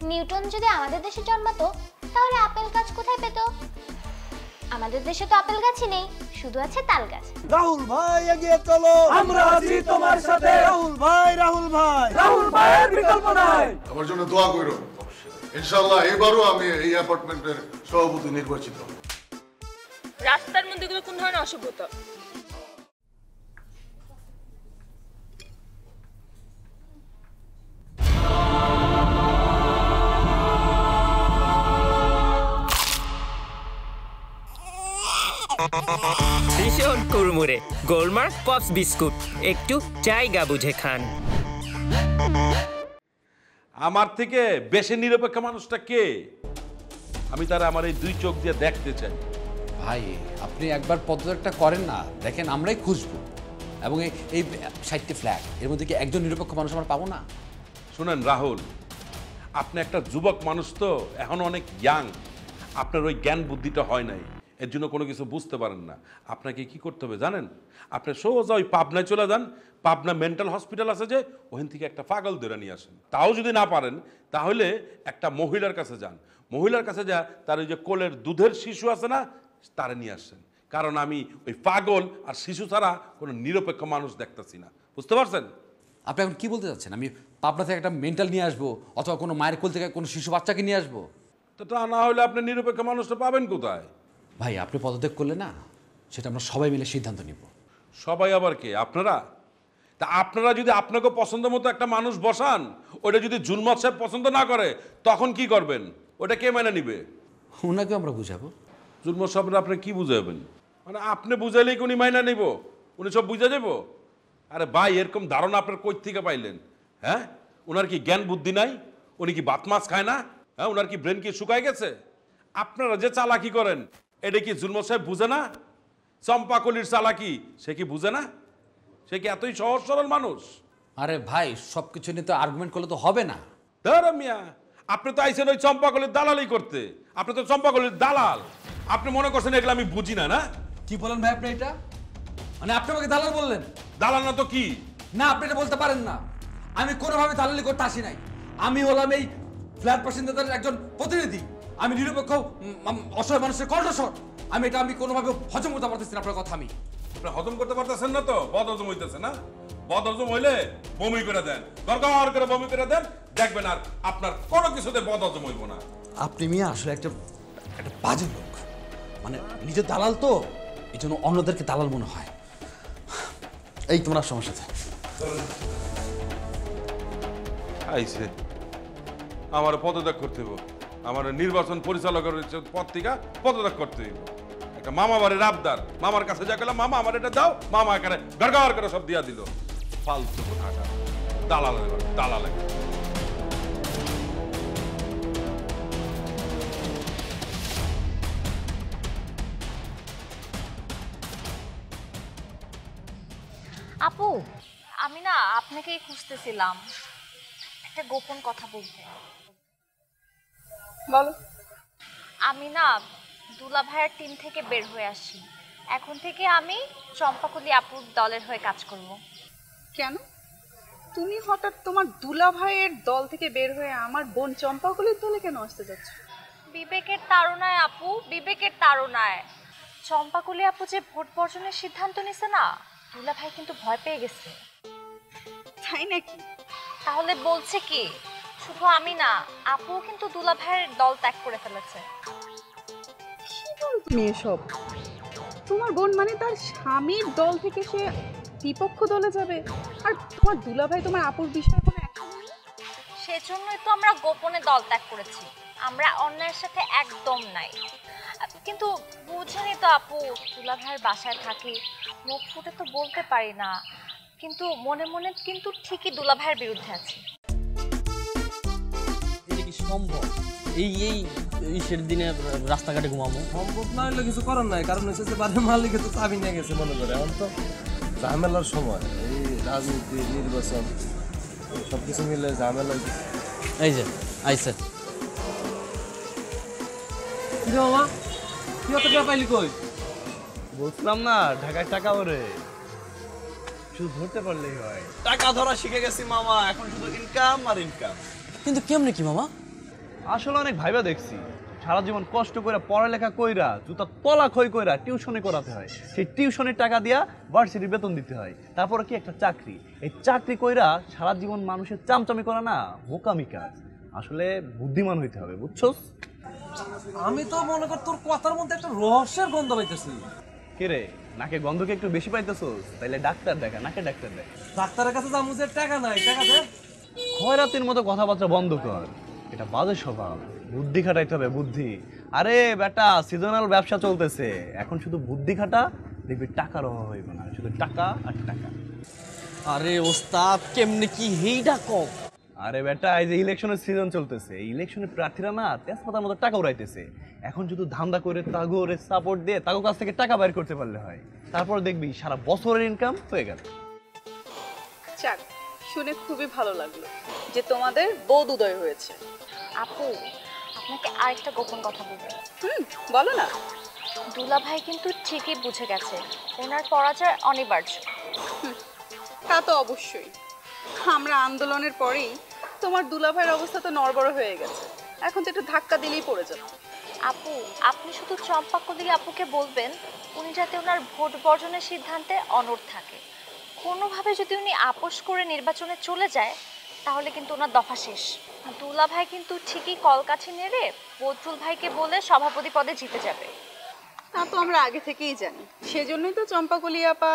Newton যদি আমাদের দেশে জন্মাতো তাহলে আপেল গাছ কোথায় পেত? আমাদের দেশে তো আপেল গাছই নেই, শুধু আছে তাল গাছ। রাহুল ভাই এগিয়ে চলো, আমরা আছি তোমার সাথে। রাহুল ভাই, রাহুল ভাই, রাহুল ভাইয়ের বিকল্প নাই। আমার জন্য দোয়া করো, ইনশাআল্লাহ এবারও আমি এই অ্যাপার্টমেন্টের সভাপতি নির্বাচিত হব। রাস্তার মধ্যে এগুলো কোন ধরনের অসভ্যতা? ভীষণ কুড়মুড়ে গোলমার্ক পপস বিস্কুট, একটু জায়গা বুঝে খান। আমার থেকে বেশি নিরপেক্ষ মানুষটা কে? আমি তারা আমার এই দুই চোখ দিয়ে দেখতে চাই। ভাই আপনি একবার পদত্যাগটা করেন না, দেখেন আমরাই খুঁজবো, এবং এই 60টি ফ্ল্যাট এর মধ্যে কি একজন নিরপেক্ষ মানুষ আমরা পাবো না? শুনেন রাহুল, আপনি একটা যুবক মানুষ তো, এখন অনেক ইয়াং, আপনার ওই জ্ঞান বুদ্ধিটা হয় নাই, এর জন্য কোনো কিছু বুঝতে পারেন না। আপনাকে কি করতে হবে জানেন? আপনি সোজা ওই পাবনায় চলে যান, পাবনা মেন্টাল হসপিটাল আছে যে, ওখান থেকে একটা পাগল ধরে নিয়ে আসেন। তাও যদি না পারেন তাহলে একটা মহিলার কাছে যান, মহিলার কাছে যা তার ওই যে কোলের দুধের শিশু আছে না, তারে নিয়ে আসছেন। কারণ আমি ওই পাগল আর শিশু ছাড়া কোনো নিরপেক্ষ মানুষ দেখতেছি না, বুঝতে পারছেন? আপনি এখন কি বলতে চাচ্ছেন? আমি পাবনা থেকে একটা মেন্টাল নিয়ে আসবো, অথবা কোনো মায়ের কোল থেকে কোনো শিশু বাচ্চাকে নিয়ে আসবো? তো তা না হলে আপনি নিরপেক্ষ মানুষটা পাবেন কোথায়? ভাই আপনি পদত্যাগ করলে না, সেটা আমরা সবাই মিলে সিদ্ধান্ত নিব। সবাই আবার কে? আপনারা? তা আপনারা যদি আপনাকে পছন্দ মতো একটা মানুষ বসান, ওটা যদি জুলমত সাহেব পছন্দ না করে তখন কি করবেন? ওটা কে মেনে নিবে? ওনাকে আমরা বুঝাবো। জুলমত সাহেবরা আপনি কি বুঝাবেন? মানে আপনি বুঝাইলেই কি উনি মাইনা নিব? উনি সব বুঝা যাব? আরে ভাই, এরকম ধারণা আপনার কই থেকে পাইলেন? হ্যাঁ, ওনার কি জ্ঞান বুদ্ধি নাই? উনি কি ভাত মাছ খায় না? হ্যাঁ, ওনার কি ব্রেন কি শুকায় গেছে? আপনারা যে চালাকি করেন এটা কি জুলমত সাহেব বুঝে না? চম্পাকলির চালাকি সে কি বুঝে না? সে কি এতই সহজ সরল মানুষ? আরে ভাই সব কিছু নিয়ে তো আর্গুমেন্ট করলে তো হবে না। ধরো মিয়া, আপনি তো আইছেন ওই চম্পাকলির দালালি করতে। আপনি তো চম্পাকলির দালাল। আপনি মনে করছেন এগুলো আমি বুঝি না? না কি বলেন ভাই আপনি এটা? মানে আপনি আমাকে দালাল বললেন? দালাল না তো কি? না, আপনি এটা বলতে পারেন না। আমি কোনোভাবে দালালি করতে আসি নাই। আমি হলাম এই ফ্ল্যাট বাসিন্দাদের একজন প্রতিনিধি। আমি নিরপেক্ষ অসহায় মানুষের কণ্ঠস্বর। আমি কোনোভাবে হজম করতে পারতেছি না আপনার কথা। আপনি হজম করতে পারতেছেন না তো? বদ হজম হইতেছে না? বদ হজম হইলে বমি করে দেন, গড়গড় করে বমি করে দেন, দেখবেন আর আপনার কোনো কিছুতে বদ হজম হইব না। আপনি মিয়া আসলে একটা বাজে লোক। মানে নিজের দালাল তো, এই জন্য অন্যদেরকে দালাল মনে হয়। এই তোমার সমস্যা আছে। আইছে আমার পদত্যাগ করতে হইব। আমার নির্বাচন পরিচালকের পদ থেকে পদত্যাগ করতে হইব। একটা মামা বাড়ির আবদার, মামার কাছে যা গেলাম, মামা আমার এটা দাও, মামা এখানে গড়গড় করে সব দিয়া দিল। ফালতু কোথাকার দালাল, দালাল। আপু, আমি না আপনাকেই খুঁজতেছিলাম, একটা গোপন কথা বলতে। বলো। আমি না দুলা ভাইয়ের টিম থেকে বের হয়ে আসি। এখন থেকে আমি চম্পাকলি আপুর দলের হয়ে কাজ করব। কেন তুমি হঠাৎ তোমার দুলা ভাইয়ের দল থেকে বের হয়ে আমার বোন চম্পাকলির দলে কেন আসতে যাচ্ছ? বিবেকের তাড়নায় আপু, বিবেকের তাড়নায়। চম্পাকলি আপু যে ভোট বর্জনের সিদ্ধান্ত নিছে না, দুলা ভাই কিন্তু ভয় পেয়ে গেছে। তাই নাকি? তাহলে বলছে কি, শুধু আমি না, আপু কিন্তু দুলা ভাইয়ের দল ত্যাগ করে ফেলেছে। কি বলো তুমি এসব? তোমার বোন মানে তার স্বামীর দল থেকে সে বিপক্ষ দলে যাবে, আর তোমার দুলা ভাই তোমার আপুর বিষয়ে কোনো অ্যাকশন নেই? সেজন্যই তো আমরা গোপনে দল ত্যাগ করেছি। আমরা অন্যের সাথে একদম নাই। কিন্তু বুঝেনি তো আপু, দুলা ভাইয়ের বাসায় থাকি, মুখ ফুটে তো বলতে পারি না, কিন্তু মনে মনে কিন্তু ঠিকই দুলা ভাইয়ের বিরুদ্ধে আছি। এটা কি সম্ভব? এই এই ঈদের দিনে রাস্তাঘাটে ঘুমাবো? সম্ভব না হলে কিছু করার নাই, কারণ হচ্ছে যে বাড়ির মালিকে তো চাবি নিয়ে গেছে মনে করে। এখন তো ঝামেলার সময়, এই রাজনীতি, নির্বাচন সবকিছু মিলে ঝামেলা। এই যে আইসে মামা, কি অত টাকা পাইলি কই? বলছিলাম না ঢাকায় টাকা ওরে, শুধু ধরতে পারলেই হয়। টাকা ধরা শিখে গেছি মামা, এখন শুধু ইনকাম আর ইনকাম। কিন্তু কেমনে কি মামা? আসলে অনেক ভাইবা দেখছি সারা জীবন কষ্ট করে পড়ালেখা কইরা জুতা তলা খই কইরা টিউশনে করাতে হয়, সেই টিউশনের টাকা দিয়া ভার্সিটির বেতন দিতে হয়, তারপরে কি একটা চাকরি, এই চাকরি কইরা সারা জীবন মানুষের চামচামি করা না বোকামি কাজ। আসলে বুদ্ধিমান হইতে হবে, বুঝছস? আমি তো মনে কর তোর কথার মধ্যে একটা রহস্যের গন্ধ পাইতেছি। কে রে, নাকে গন্ধ কি একটু বেশি পাইতেছস? তাইলে ডাক্তার দেখা, নাকে ডাক্তার দেখা। ডাক্তারের কাছে যাবো যে টাকা নাই, টাকা দে। খয়রাতির মতো কথাবার্তা বন্ধ কর, এটা বাজে স্বভাব। বুদ্ধি খাটাইতে হবে, বুদ্ধি। আরে বেটা, সিজনাল ব্যবসা চলতেছে, এখন শুধু বুদ্ধি খাটা, দেখবি টাকার অভাব হইবে না, শুধু টাকা আর টাকা। আরে ওস্তাদ কেমনে কি হেইডা কম। আরে বেটা, এই যে ইলেকশনের সিজন চলতেছে, এই ইলেকশনের প্রার্থীরা না তেজপাতার মতো টাকা উড়াইতেছে। এখন শুধু ধান্দা করে তাগোরে সাপোর্ট দিয়ে তাগো কাছ থেকে টাকা বাইর করতে পারলে হয়, তারপর দেখবি সারা বছরের ইনকাম হয়ে গেল। যাক, শুনে খুবই ভালো লাগলো যে তোমাদের বৌদ উদয় হয়েছে। আপু, আপনাকে আরেকটা গোপন কথা বলবো। বলো না। দুলাভাই কিন্তু ঠিকই বুঝে গেছে ওনার পরাজয় অনিবার্য। তা তো অবশ্যই, আমরা আন্দোলনের পরেই তোমার দুলাভাইয়ের অবস্থা তো নড়বড় হয়ে গেছে, এখন তো একটু ধাক্কা দিলেই পড়ে যাবে। আপু, আপনি শুধু চম্পাকলি আপুকে বলবেন উনি যাতে ওনার ভোট বর্জনের সিদ্ধান্তে অনড় থাকে। কোনোভাবে যদি উনি আপোষ করে নির্বাচনে চলে যায় তাহলে কিন্তু ওনার দফা শেষ। দুলাভাই কিন্তু ঠিকই কলকাঠি নেড়ে বদরুল ভাইকে বলে সভাপতি পদে জিতে যাবে। তা তো আমরা আগে থেকেই জানি, সেজন্যই তো চম্পাকলি আপা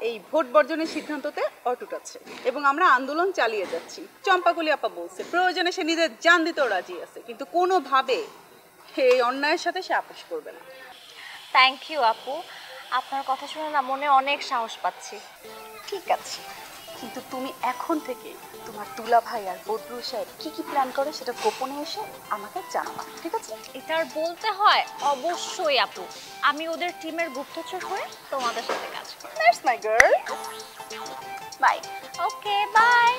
এই ভোট বর্জনের সিদ্ধান্ততে অটুট আছে এবং আমরা আন্দোলন চালিয়ে যাচ্ছি। চম্পাকলি আপা বলছে প্রয়োজনে সে নিজের জান দিতেও রাজি আছে, কিন্তু কোনোভাবে এই অন্যায়ের সাথে সে আপোষ করবে না। থ্যাংক ইউ আপু, আপনার কথা শুনে না মনে অনেক সাহস পাচ্ছি। ঠিক আছে, কিন্তু তুমি এখন থেকে তোমার দুলাভাই আর বদরুল সাহেব কি কি প্ল্যান করে সেটা গোপনে এসে আমাকে জানাবা, ঠিক আছে? এটা আর বলতে হয়? অবশ্যই আপু, আমি ওদের টিমের গুপ্তচর হয়ে তোমাদের সাথে কাজ করব। That's my girl. Bye. Okay, bye.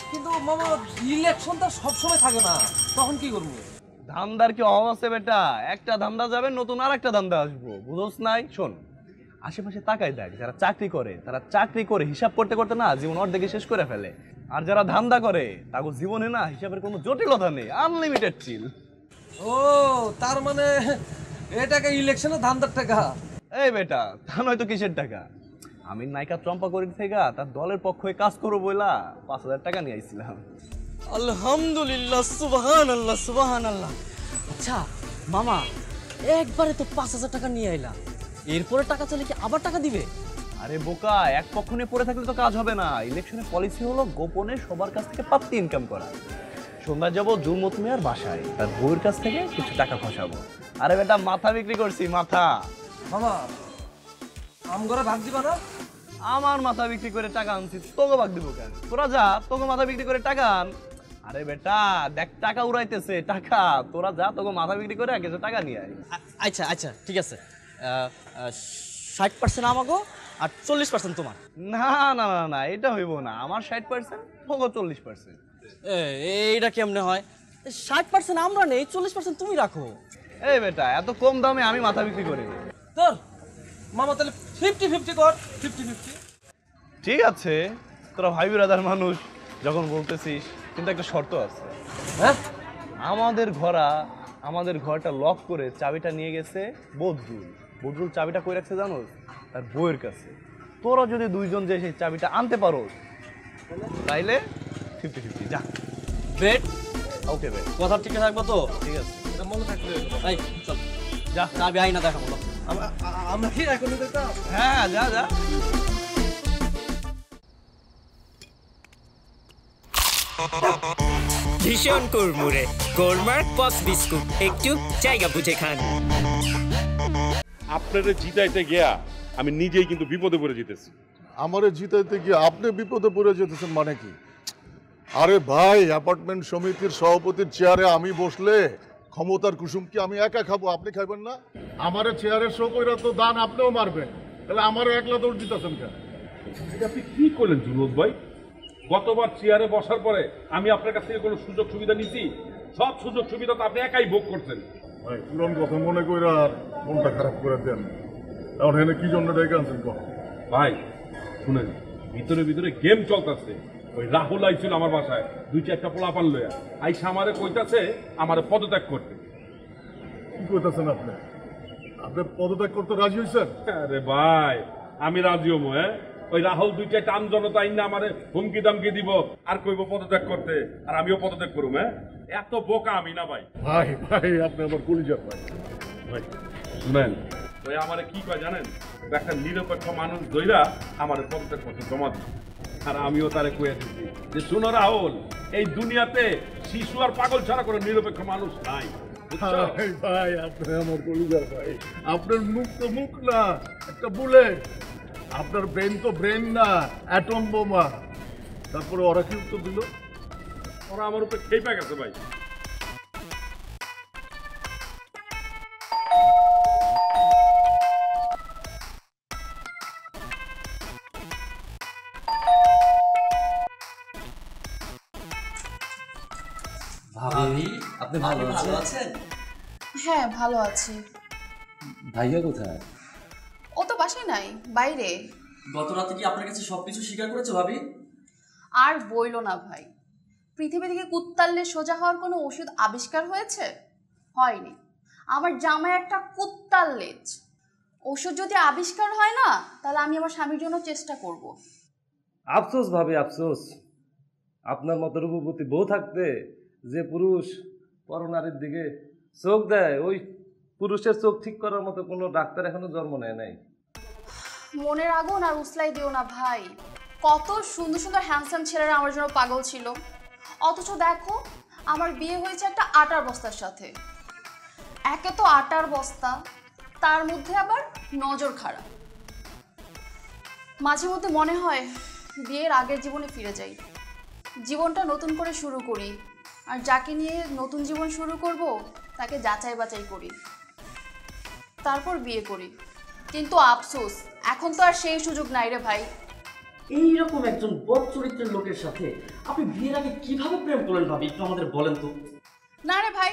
কিন্তু মামা, ইলেকশনটা সবসময় থাকে না, তখন কি করবো? ধান্দার কি অভাব আছে বেটা? একটা ধান্দা যাবে, নতুন আর একটা ধান্দা আসবো, বুঝোস নাই? শোন, আশেপাশে তাকাই দেখ, যারা চাকরি করে তারা চাকরি করে হিসাব করতে করতে না জীবন অর্ধেকে শেষ করে ফেলে, আর যারা ধান্দা করে তাকে জীবনে না হিসাবের কোনো জটিলতা নেই, আনলিমিটেড চিল। ও, তার মানে এটাকে ইলেকশনের ধান্দার টাকা? এই বেটা, তা নয়তো কিসের টাকা? আমি নায়িকা চম্পাকলি থেকে তার দলের পক্ষে কাজ করবো বইলা 5,000 টাকা নিয়ে আইছিলাম। আলহামদুলিল্লাহ, সুবহানাল্লাহ সুবহানাল্লাহ। আচ্ছা মামা, একবারে তো 5,000 টাকা নিয়ে আইলা, এরপরে টাকা চলে কি আবার টাকা দিবে? আরে বোকা, এক পক্ষ নিয়ে পড়ে থাকলে তো কাজ হবে না। ইলেকশনের পলিসি হলো গোপনে সবার কাছ থেকে পাত্তি ইনকাম করা। সন্ধ্যা যাবো জুমত মিয়ার বাসায়, তার বউয়ের কাছ থেকে কিছু টাকা খসাবো। আরে বেটা, মাথা বিক্রি করছি, মাথা। মামা, আমগরে ভাগ দিবা না? আমার মাথা বিক্রি করে টাকা আনছি, তোকে ভাগ দিব কেন? তোরা যা, তোকে মাথা বিক্রি করে টাকা আন। আরে বেটা দেখ, টাকা উড়াইতেছে টাকা, তোরা যা, তোকে মাথা বিক্রি করে কিছু টাকা নিয়ে আয়। আচ্ছা আচ্ছা ঠিক আছে, 60% আমাকে আর 40% তোমার। না না না না, এটা হইব না। আমার 60%, তোকে 40%। এইটা কেমনে হয়? 60% আমরা নেই, 40% তুমি রাখো। এই বেটা, এত কম দামে আমি মাথা বিক্রি করি? তোর মামা তাহলে 50-50 কর, 50-50। ঠিক আছে, তোরা ভাই ব্রাদার মানুষ যখন বলতেছিস, কিন্তু একটা শর্ত আছে। হ্যাঁ? আমাদের ঘরটা লক করে চাবিটা নিয়ে গেছে বদরুল। বদরুল চাবিটা কই রাখছে জানোস? তার বউয়ের কাছে। তোরা যদি দুইজন যে সেই চাবিটা আনতে পারো তাইলে 50-50। যা বেট। ওকে বেট, কথা ঠিক থাকবো তো? ঠিক আছে, মনে থাকলে এই চল, যা চাবি আইনা দেখা বলো। আমরা কি এখন দেখতাম? হ্যাঁ যা যা। ভীষণ কুড়মুড়ে গোলমার্ক পপস বিস্কুট, একটু জায়গা বুঝে খান। আপনারা জিতাইতে গিয়া আমি নিজেই কিন্তু বিপদে পড়ে যেতেছি। আমারে জিতাইতে গিয়ে আপনি বিপদে পড়ে যেতেছেন মানে কি? আরে ভাই, অ্যাপার্টমেন্ট সমিতির সভাপতির চেয়ারে আমি বসলে ক্ষমতার কুসুম কি আমি একা খাবো? আপনি খাইবেন না? আমারে চেয়ারে শো কইরা তো দান আপনিও মারবেন, তাহলে আমারও একলা দৌড় দিতেছেন কেন? এটা আপনি কি করলেন জুলুস ভাই? গতবার চেয়ারে বসার পরে আমি আপনার কাছ থেকে কোনো সুযোগ সুবিধা নিছি? সব সুযোগ সুবিধা তো আপনি একাই ভোগ করছেন। ভাই, পুরন কথা মনে কইরা আর মনটা খারাপ করে দেন। এখন এখানে কি জন্য ডেকে আনছেন? ভাই শুনেন, ভিতরে ভিতরে গেম চলতেছে। ওই রাহুল আইছিল আমার বাসায় 2-4টা পোলাপান লইয়া, আইসা আমারে কইতাছে আমারে পদত্যাগ করতে। কি কইতাছেন আপনি? আপনি পদত্যাগ করতে রাজি হয়েছেন? আরে ভাই আমি রাজি হবো। ওই রাহুল 2-4টা আমজনতা আইন না আমারে হুমকি দামকি দিব আর কইব পদত্যাগ করতে, আর আমিও পদত্যাগ করুম। এত বোকা আমি না ভাই। ভাই ভাই আপনি আমার কলিজার ভাই। ভাই শুনেন, ওই আমারে কি কয় জানেন? একটা নিরপেক্ষ মানুষ ধইরা আমারে পদত্যাগ করতে জমা দিই। আর আমিও তারে কয়ে দিচ্ছি যে শুনো রাহুল, এই দুনিয়াতে শিশু আর পাগল ছাড়া কোনো নিরপেক্ষ মানুষ নাই। ভাই ভাই আপনি আমার কলিজার ভাই। আপনার মুখ তো মুখ না, একটা বুলেট। আপনার ব্রেন তো ব্রেন না, অ্যাটম বোমা। তারপরে ওরা কি উত্তর দিল? ওরা আমার উপরে খেপে গেছে ভাই। ভাবি আপনি ভালো আছেন? হ্যাঁ ভালো আছি। ভাইয়া কোথায়? ও তো বাসায় নাই, বাইরে। গত রাতে কি আপনার কাছে সবকিছু স্বীকার করেছে ভাবি? আর বইলো না ভাই, পৃথিবী থেকে কুত্তাল্লে সোজা হওয়ার কোনো ওষুধ আবিষ্কার হয়েছে? হয়নি। আমার জামাই একটা কুত্তার লেজ। ওষুধ যদি আবিষ্কার হয় না, তাহলে আমি আমার স্বামীর জন্য চেষ্টা করব। আফসোস ভাবি আফসোস, আপনার মতো রূপবতী বউ থাকতে যে পুরুষ পরনারীর দিকে চোখ দেয়, ওই পুরুষের চোখ ঠিক করার মতো কোনো ডাক্তার এখনো জন্ম নেয় নাই। মনের আগুন আর উসলাই দিও না ভাই। কত সুন্দর সুন্দর হ্যান্ডসাম ছেলেরা আমার জন্য পাগল ছিল, অথচ দেখো আমার বিয়ে হয়েছে একটা আটার বস্তার সাথে। একে তো আটার বস্তা, তার মধ্যে আবার নজর খারাপ। মাঝে মধ্যে মনে হয় বিয়ের আগের জীবনে ফিরে যাই, জীবনটা নতুন করে শুরু করি, আর যাকে নিয়ে নতুন জীবন শুরু করব তাকে যাচাই বাছাই করি, তারপর বিয়ে করি। কিন্তু আফসোস, এখন তো আর সেই সুযোগ নাই রে ভাই। এইরকম একজন বদ চরিত্রের লোকের সাথে আপনি বিয়ের আগে কিভাবে প্রেম করলেন ভাবি, একটু আমাদের বলেন তো। না রে ভাই,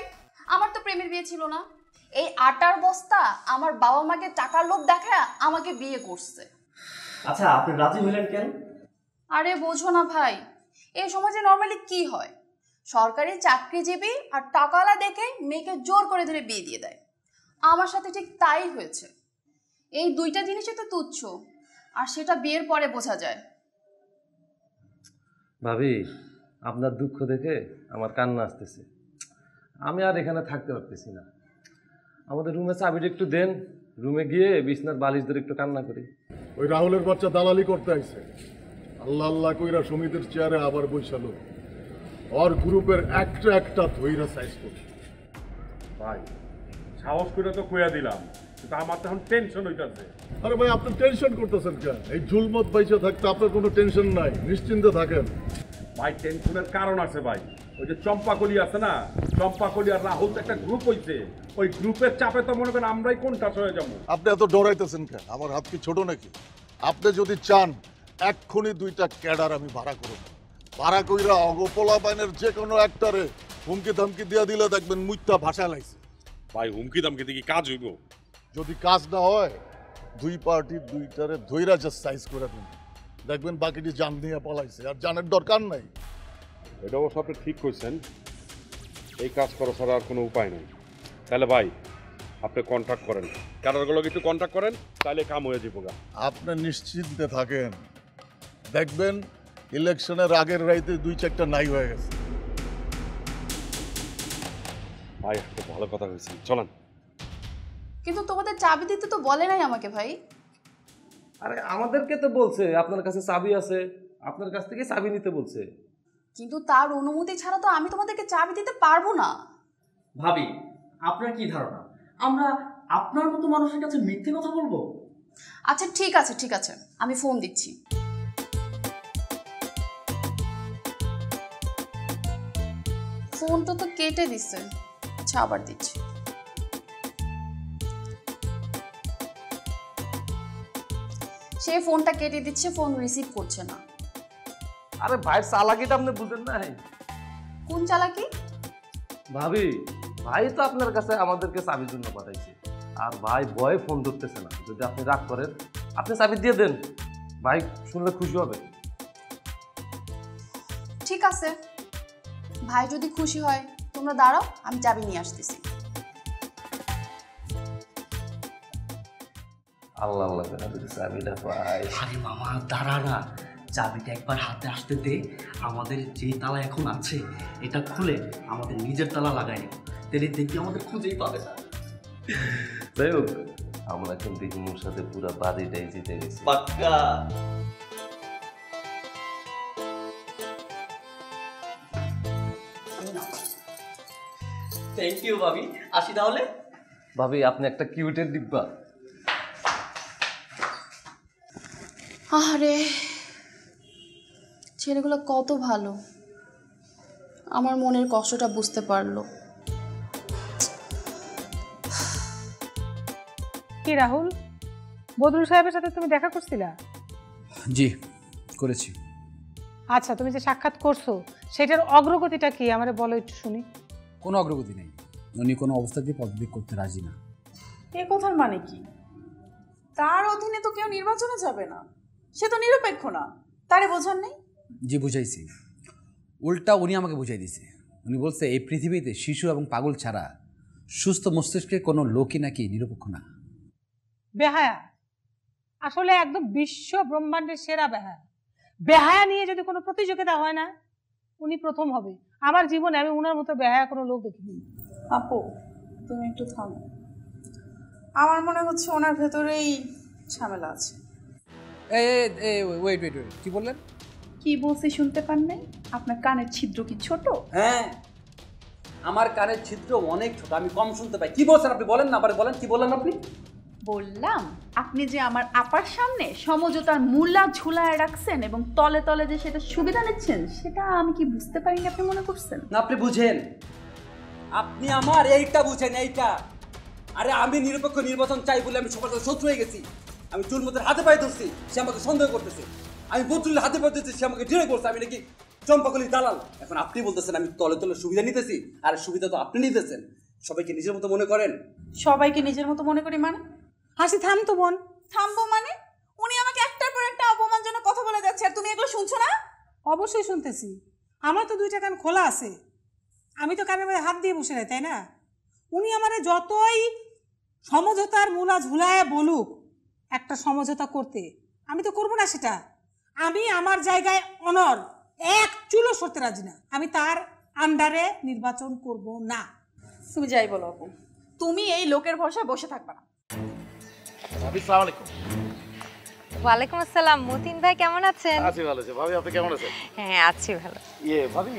আমার তো প্রেমের বিয়ে ছিল না। এই আটার বস্তা আমার বাবা মাকে টাকার লোভ দেখায় আমাকে বিয়ে করছে। আচ্ছা আপনি রাজি হলেন কেন? আরে বোঝো না ভাই, এই সমাজে নর্মালি কি হয়, সরকারি চাকরিজীবী আর টাকাওয়ালা দেখে মেয়েকে জোর করে ধরে বিয়ে দিয়ে দেয়। আমার সাথে ঠিক তাই হয়েছে। এই দুইটা জিনিসই তো তুচ্ছ, আর সেটা বিয়ের পরে বোঝা যায়। ভাবি আপনার দুঃখ দেখে আমার কান্না আসতেছে। আমি আর এখানে থাকতে পারতেছি না। আমাদের রুমে চাবিটা একটু দেন, রুমে গিয়ে বিছনার বালিশ ধরে একটু কান্না করি। ওই রাহুলের বাচ্চা দালালি করতে আইছে। আল্লাহ আল্লাহ কইরা সমিতির চেয়ারে আবার বৈশালো। ওর গ্রুপের একটা একটা ধইরা সাইজ করছে। ভাই সাহস করে তো কইয়া দিলাম, কিন্তু আমার তো এখন টেনশন হইতাছে। আরে ভাই আপনি টেনশন করতেছেন কেন? এই ঝুলমত বাইচে থাকতে আপনার কোনো টেনশন নাই, নিশ্চিন্তে থাকেন। ভাই টেনশনের কারণ আছে ভাই। ওই যে চম্পাকলি আছে না, চম্পাকলি আর রাহুল তো একটা গ্রুপ হইছে। ওই গ্রুপের চাপে তো মনে করেন আমরাই কোনটাস হয়ে যাবো। আপনি এত ডরাইতেছেন কেন? আমার হাত কি ছোট নাকি? আপনি যদি চান এক্ষুনি 2টা ক্যাডার আমি ভাড়া করব। ভাড়া কইরা অগোপলা বাইনের যে কোনো একটারে হুমকি ধমকি দিয়ে দিলে দেখবেন মুইত্যা ভাষা লাইছে। ভাই হুমকি দামকি দিয়ে কি কাজ হইব? যদি কাজ না হয় 2 পার্টির 2টারে ধইরা জাস্ট সাইজ করে দিন, দেখবেন বাকিটি জান নিয়ে পলাইছে, আর জানের দরকার নাই। এটা অবশ্য আপনি ঠিক কইছেন, এই কাজ করা ছাড়া আর কোনো উপায় নেই। তাহলে ভাই আপনি কন্ট্যাক্ট করেন, ক্যাডারগুলো একটু কন্ট্যাক্ট করেন, তাহলে কাম হয়ে যাবো। আপনি নিশ্চিন্তে থাকেন, দেখবেন ইলেকশনের আগের রাইতে 2-4টা নাই হয়ে গেছে। ভাই একটা ভালো কথা হয়েছে, চলেন। কিন্তু তোমাদের চাবি দিতে তো বলে নাই আমাকে ভাই। আরে আমাদেরকে তো বলছে আপনার কাছে চাবি আছে, আপনার কাছ থেকে চাবি নিতে বলছে। কিন্তু তার অনুমতি ছাড়া তো আমি তোমাদেরকে চাবি দিতে পারবো না। ভাবি আপনার কি ধারণা আমরা আপনার মতো মানুষের কাছে মিথ্যে কথা বলবো? আচ্ছা ঠিক আছে ঠিক আছে, আমি ফোন দিচ্ছি। ফোনটা তো কেটে দিচ্ছে। আচ্ছা আবার দিচ্ছি। সে ফোনটা কেটে দিচ্ছে, ফোন রিসিভ করছে না। আরে ভাইয়ের চালাকিটা আপনি বুঝেন না? কোন চালাকি? ভাবি ভাই তো আপনার কাছে আমাদেরকে চাবির জন্য পাঠাইছে, আর ভাই ভয়ে ফোন ধরতেছে না। যদি আপনি রাগ করেন আপনি চাবি দিয়ে দেন, ভাই শুনলে খুশি হবে। ঠিক আছে, ভাই যদি খুশি হয় তোমরা দাঁড়াও, আমি চাবি নিয়ে আসতেছি। আল্লাহ আল্লাহ করে যদি চাবিটা পাই। আরে মামা দাঁড়া না, চাবিটা একবার হাতে আসতে দে। আমাদের যে তালা এখন আছে এটা খুলে আমাদের নিজের তালা লাগাই নেব, তাহলে দেখি আমাদের খুঁজেই পাবে না। যাই হোক, আমরা কিন্তু হিমুর সাথে পুরো বাড়িটাই জিতে গেছি। পাক্কা। থ্যাংক ইউ ভাবি, আসি তাহলে। ভাবি আপনি একটা কিউটের ডিব্বা। আরে ছেলেগুলো কত ভালো, আমার মনের কষ্টটা বুঝতে পারলো। কি রাহুল, বদরুল সাহেবের সাথে তুমি দেখা করছিলা? জি করেছি। আচ্ছা, তুমি যে সাক্ষাৎ করছো সেটার অগ্রগতিটা কি আমারে বলো একটু শুনি। কোনো অগ্রগতি নেই, উনি কোনো অবস্থাতেই পদত্যাগ করতে রাজি না। এ কথার মানে কি? তার অধীনে তো কেউ নির্বাচনে যাবে না, সে তো নিরপেক্ষ না, তারে বোঝার নেই? জি বুঝাইছি, উল্টা উনি আমাকে বুঝাই দিয়েছে। উনি বলছে এই পৃথিবীতে শিশু এবং পাগল ছাড়া সুস্থ মস্তিষ্কের কোনো লোকই নাকি নিরপেক্ষ না। বেহায়া, আসলে একদম বিশ্ব ব্রহ্মাণ্ডের সেরা বেহায়া। বেহায়া নিয়ে যদি কোনো প্রতিযোগিতা হয় না, উনি প্রথম হবে। আমার জীবনে আমি উনার মতো বেহায়া কোনো লোক দেখিনি। আপু তুমি একটু থামো, আমার মনে হচ্ছে ওনার ভেতরেই ঝামেলা আছে। ওয়েট ওয়েট ওয়েট, কি বললেন? কি বলছি শুনতে পান নাই? আপনার কানের ছিদ্র কি ছোট? হ্যাঁ, আমার কানের ছিদ্র অনেক ছোট, আমি কম শুনতে পাই। কি বলছেন আপনি? বলেন না, আবার বলেন, কি বললেন আপনি? বললাম আপনি যে আমার আপার সামনে সমঝোতার মূলা ঝুলায় রাখছেন এবং তলে তলে যে সেটা সুবিধা নিচ্ছেন, সেটা আমি কি বুঝতে পারিনি আপনি মনে করছেন? না, আপনি বুঝেন, আপনি আমার এইটা বুঝেন, এইটা। আরে আমি নিরপেক্ষ নির্বাচন চাই বলে আমি সবার সাথে শত্রু হয়ে গেছি। আমি চুলমতের হাতে পায়ে ধরছি, সে আমাকে সন্দেহ করতেছে। আমি বদরুলের হাতে পায়ে ধরছি, সে আমাকে ডিনাই করছে আমি নাকি চম্পাকলির দালাল। এখন আপনি বলতেছেন আমি তলে তলে সুবিধা নিতেছি, আর সুবিধা তো আপনি নিতেছেন। সবাইকে নিজের মতো মনে করেন। সবাইকে নিজের মতো মনে করি মানে? হাসি থাম তো বোন। থামবো মানে? উনি আমাকে একটার পর একটা অপমানজনক কথা বলে যাচ্ছে, আর তুমি এগুলো শুনছো না? অবশ্যই শুনতেছি, আমার তো দুইটা কান খোলা আছে, আমি তো কানের মধ্যে হাত দিয়ে বসে নাই, তাই না? উনি আমারে যতই সমঝোতার মূলা ঝুলায় বলুক একটা সমঝোতা করতে, আমি তো করবো না সেটা। আমি আমার জায়গায় অনর, এক চুলো সরতে রাজি না। আমি তার আন্ডারে নির্বাচন করব না। তুমি যাই বলো আপু, তুমি এই লোকের ভরসায় বসে থাকবা না। ভাবি আসসালামু আলাইকুম। ওয়ালাইকুম আসসালাম। মতিন ভাই কেমন আছেন? আছি ভালো আছি। ভাবি আপনি কেমন আছেন? হ্যাঁ আছি ভালো। ভাবি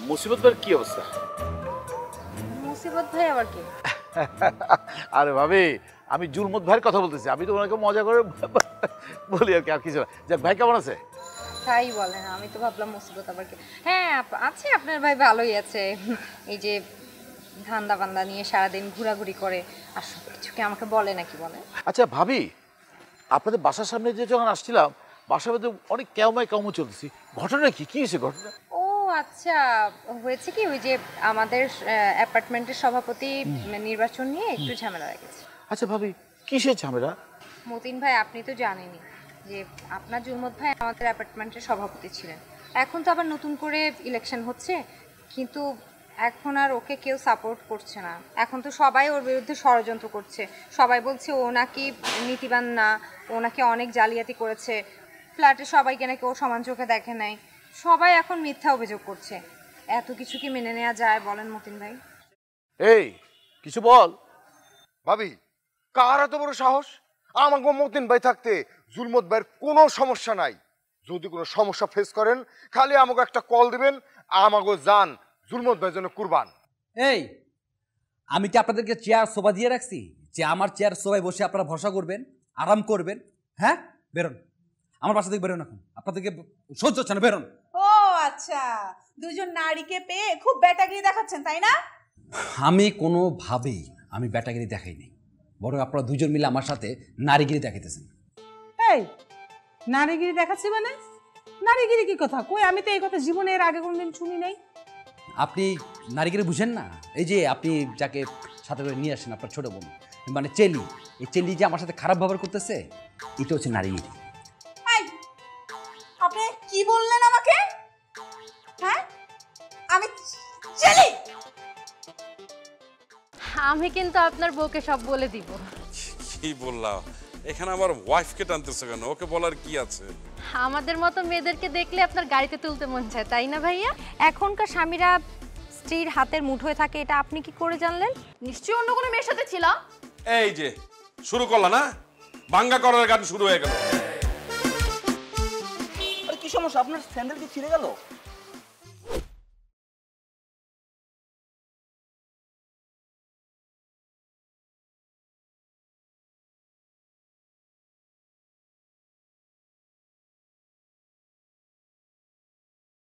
মুসিবত ভাইয়ের কি অবস্থা? মুসিবত ভাই আবার কি? আরে ভাবি, আমি জুলমত ভাইয়ের কথা বলতেছি। আমি তো ওনাকে মজা করে বলি আর কি, আর কিছু না। যাক, ভাই কেমন আছে? তাই বলেন, আমি তো ভাবলাম মুসিবত আবার কি। হ্যাঁ আছে, আপনার ভাই ভালোই আছে। এই যে ধান্দা বান্দা নিয়ে সারাদিন ঘোরাঘুরি করে, আর সব কিছুকে আমাকে বলে নাকি বলে। আচ্ছা ভাবি, আপনাদের বাসার সামনে যে যখন আসছিলাম, বাসার মধ্যে অনেক কেউমাই কেমন চলতেছি, ঘটনা কি? কি হয়েছে ঘটনা? ও আচ্ছা, হয়েছে কি, ওই যে আমাদের অ্যাপার্টমেন্টের সভাপতি নির্বাচন নিয়ে একটু ঝামেলা লেগেছে। আচ্ছা ভাবি, কিসের ঝামেলা? মতিন ভাই আপনি তো জানেনই যে আপনার জুলমত ভাই আমাদের অ্যাপার্টমেন্টের সভাপতি ছিলেন। এখন তো আবার নতুন করে ইলেকশন হচ্ছে, কিন্তু এখন আর ওকে কেউ সাপোর্ট করছে না। এখন তো সবাই ওর বিরুদ্ধে ষড়যন্ত্র করছে। সবাই বলছে ও নাকি নীতিবান না, ও নাকি অনেক জালিয়াতি করেছে, ফ্ল্যাটে সবাইকে নাকি ও সমান চোখে দেখে নাই। সবাই এখন মিথ্যা অভিযোগ করছে। এত কিছু কি মেনে নেওয়া যায় বলেন মতিন ভাই? এই কিছু বল। ভাবি, কার এত বড় সাহস? আমাকে মতিন ভাই থাকতে জুলমত ভাইয়ের কোনো সমস্যা নাই। যদি কোনো সমস্যা ফেস করেন, খালি আমাকে একটা কল দিবেন, আমাকে যান জুলমত ভাইয়ের জন্য কুরবান। এই, আমি কি আপনাদেরকে চেয়ার সোফা দিয়ে রাখছি যে আমার চেয়ার সোফায় বসে আপনারা ভরসা করবেন, আরাম করবেন? হ্যাঁ, বেরোন আমার বাসা থেকে, বেরোন। এখন আপনাদেরকে সহ্য হচ্ছে না, বেরোন। ও আচ্ছা, দুজন নারীকে পেয়ে খুব ব্যাটাগিরি দেখাচ্ছেন তাই না? আমি কোনোভাবেই আমি ব্যাটাগিরি দেখাইনি, বরং আপনারা দুজন মিলে আমার সাথে নারীগিরি দেখাইতেছেন। এই নারীগিরি দেখাচ্ছি মানে? নারীগিরি কি কথা কই? আমি তো এই কথা জীবনে এর আগে কোনোদিন শুনি নাই। আপনি নারীগিরি বুঝেন না? এই যে আপনি যাকে সাথে করে নিয়ে আসেন, আপনার ছোট বোন মানে চেলি, এই চেলি যে আমার সাথে খারাপ ব্যবহার করতেছে, এটা হচ্ছে নারীগিরি। আমি কিন্তু আপনার বউকে সব বলে দিব। কি বললাম, এখানে আমার ওয়াইফকে টানতেছে কেন? ওকে বলার কি আছে? আমাদের মতো মেয়েদেরকে দেখলে আপনার গাড়িতে তুলতে মন চায়, তাই না ভাইয়া? এখনকার স্বামীরা স্ত্রীর হাতের মুঠোয় থাকে, এটা আপনি কি করে জানলেন? নিশ্চয়ই অন্য কোনো মেয়ের সাথে ছিলাম। এই যে শুরু করলা না, বাঙ্গা করার গান শুরু হয়ে গেল। কি সমস্যা, আপনার স্যান্ডেল কি ছিঁড়ে গেল?